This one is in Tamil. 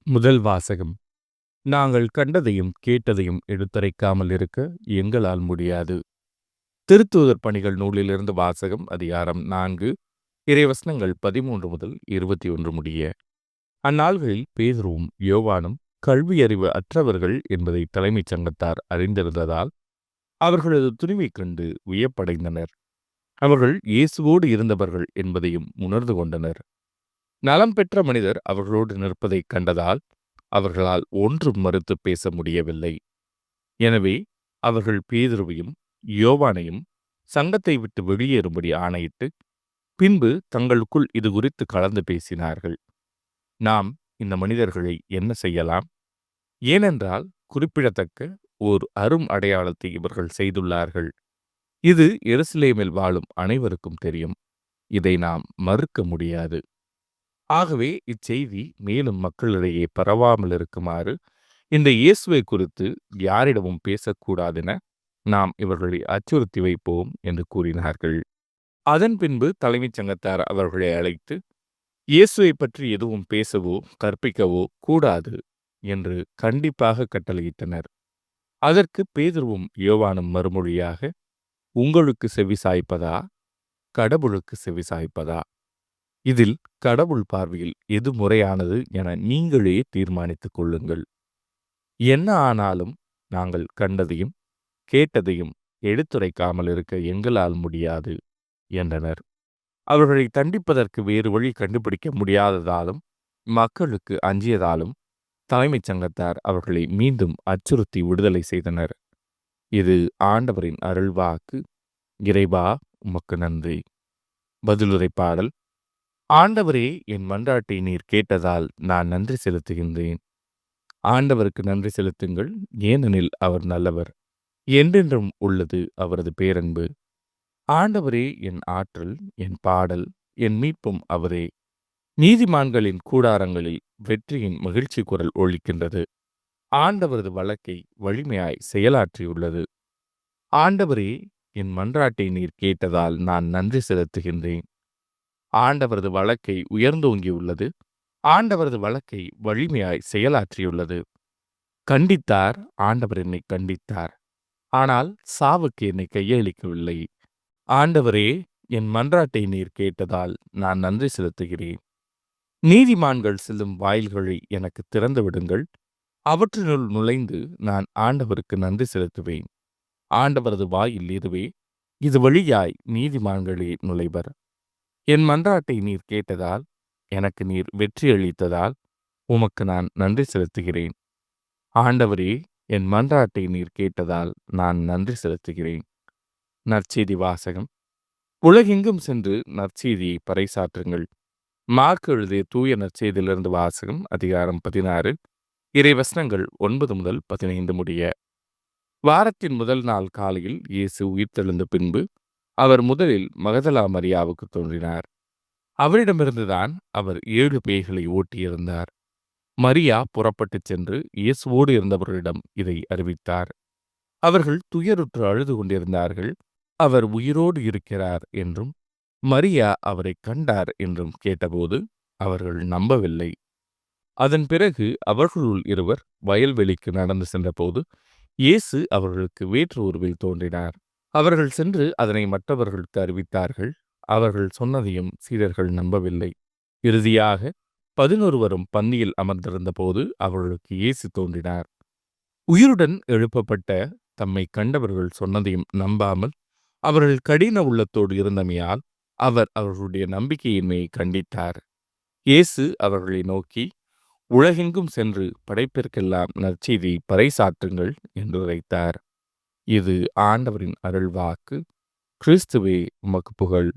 முதல் வாசகம். நாங்கள் கண்டதையும் கேட்டதையும் எடுத்துரைக்காமல் இருக்க எங்களால் முடியாது. திருத்தூதர் பணிகள் நூலிலிருந்து வாசகம். அதிகாரம் 4, இறைவசனங்கள் 13 முதல் 21 முடிய. அந்நாள்களில் பேதுருவும் யோவானும் கல்வியறிவு அற்றவர்கள் என்பதை தலைமைச் சங்கத்தார் அறிந்திருந்ததால் அவர்களது துணிவைக் கண்டு வியப்படைந்தனர். அவர்கள் இயேசுவோடு இருந்தவர்கள் என்பதையும் உணர்ந்து கொண்டனர். நலம் பெற்ற மனிதர் அவர்களோடு நிற்பதைக் கண்டதால் அவர்களால் ஒன்றும் மறுத்து பேச முடியவில்லை. எனவே அவர்கள் பேதுருவையும் யோவானையும் சங்கத்தை விட்டு வெளியேறும்படி ஆணையிட்டு பின்பு தங்களுக்குள் இது குறித்து கலந்து பேசினார்கள். நாம் இந்த மனிதர்களை என்ன செய்யலாம்? ஏனென்றால் குறிப்பிடத்தக்க ஓர் அரும் அடையாளத்தை இவர்கள் செய்துள்ளார்கள். இது எருசலேமில் வாழும் அனைவருக்கும் தெரியும். இதை நாம் மறுக்க முடியாது. ஆகவே இச்செய்தி மேலும் மக்களிடையே பரவாமல் இருக்குமாறு இந்த இயேசுவை குறித்து யாரிடமும் பேசக்கூடாதென நாம் இவர்களை அச்சுறுத்தி வைப்போம் என்று கூறினார்கள். அதன் பின்பு தலைமைச் சங்கத்தார் அவர்களை அழைத்து இயேசுவை பற்றி எதுவும் பேசவோ கற்பிக்கவோ கூடாது என்று கண்டிப்பாக கட்டளையிட்டனர். அதற்கு பேதுருவும் யோவானும் மறுமொழியாக, உங்களுக்கு செவிசாய்ப்பதா கடவுளுக்கு செவிசாய்ப்பதா? இதில் கடவுள் பார்வையில் எது முறையானது என நீங்களே தீர்மானித்துக் கொள்ளுங்கள். என்ன ஆனாலும் நாங்கள் கண்டதையும் கேட்டதையும் எடுத்துரைக்காமல் இருக்க எங்களால் முடியாது என்றனர். அவர்களை தண்டிப்பதற்கு வேறு வழி கண்டுபிடிக்க முடியாததாலும் மக்களுக்கு அஞ்சியதாலும் தலைமைச் சங்கத்தார் அவர்களை மீண்டும் அச்சுறுத்தி விடுதலை செய்தனர். இது ஆண்டவரின் அருள்வாக்கு. இறைவா, உமக்கு நன்றி. பதிலுரை பாடல். ஆண்டவரே, என் மன்றாட்டை நீர் கேட்டதால் நான் நன்றி செலுத்துகின்றேன். ஆண்டவருக்கு நன்றி செலுத்துங்கள், ஏனெனில் அவர் நல்லவர். என்றென்றும் உள்ளது அவரது பேரன்பு. ஆண்டவரே என் ஆற்றல், என் பாடல், என் மீட்பும் அவரே. நீதிமான்களின் கூடாரங்களில் வெற்றியின் மகிழ்ச்சி குரல் ஒலிக்கின்றது. ஆண்டவரது வழக்கை வலிமையாய் செயலாற்றியுள்ளது. ஆண்டவரே, என் மன்றாட்டை நீர் கேட்டதால் நான் நன்றி செலுத்துகின்றேன். ஆண்டவரது வழக்கை உயர்ந்தோங்கியுள்ளது. ஆண்டவரது வழக்கை வலிமையாய் செயலாற்றியுள்ளது. கண்டித்தார், ஆண்டவர் என்னை கண்டித்தார். ஆனால் சாவுக்கு என்னை கையளிக்கவில்லை. ஆண்டவரே, என் மன்றாட்டை நீர் கேட்டதால் நான் நன்றி செலுத்துகிறேன். நீதிமான்கள் செல்லும் வாயில்களை எனக்கு திறந்து விடுங்கள். அவற்றினுள் நுழைந்து நான் ஆண்டவருக்கு நன்றி செலுத்துவேன். ஆண்டவரது வாயில் இதுவே. இது வழியாய் நீதிமான்களே நுழைவர். என் மன்றாட்டை நீர் கேட்டதால், எனக்கு நீர் வெற்றி அளித்ததால் உமக்கு நான் நன்றி செலுத்துகிறேன். ஆண்டவரே, என் மன்றாட்டை நீர் கேட்டதால் நான் நன்றி செலுத்துகிறேன். நற்செய்தி வாசகம். உலகெங்கும் சென்று நற்செய்தியை பறைசாற்றுங்கள். மார்க் எழுதிய தூய நற்செய்தியிலிருந்து வாசகம். அதிகாரம் 16, இறைவசனங்கள் 9 முதல் 15 முடிய. வாரத்தின் முதல் நாள் காலையில் இயேசு உயிர்த்தெழுந்த பின்பு அவர் முதலில் மகதலா மரியாவுக்கு தோன்றினார். அவரிடமிருந்துதான் அவர் 7 பேய்களை ஓட்டியிருந்தார். மரியா புறப்பட்டுச் சென்று இயேசுவோடு இருந்தவர்களிடம் இதை அறிவித்தார். அவர்கள் துயருற்று அழுது கொண்டிருந்தார்கள். அவர் உயிரோடு இருக்கிறார் என்றும் மரியா அவரை கண்டார் என்றும் கேட்டபோது அவர்கள் நம்பவில்லை. அதன் பிறகு அவர்களுள் இருவர் வயல்வெளிக்கு நடந்து சென்றபோது இயேசு அவர்களுக்கு வேற்று உருவில் தோன்றினார். அவர்கள் சென்று அதனை மற்றவர்களுக்கு அறிவித்தார்கள். அவர்கள் சொன்னதையும் சீடர்கள் நம்பவில்லை. இறுதியாக 11 பந்தியில் அமர்ந்திருந்த போது அவர்களுக்கு இயேசு தோன்றினார். உயிருடன் எழுப்பப்பட்ட தம்மை கண்டவர்கள் சொன்னதையும் நம்பாமல் அவர்கள் கடின உள்ளத்தோடு இருந்தமையால் அவர் அவர்களுடைய நம்பிக்கையின்மையை கண்டித்தார். இயேசு அவர்களை நோக்கி, உலகெங்கும் சென்று படைப்பிற்கெல்லாம் நற்செய்தியை பறைசாற்றுங்கள் என்று உரைத்தார். இது ஆண்டவரின் அருள்வாக்கு. கிறிஸ்துவே, உமக்கு புகழ்.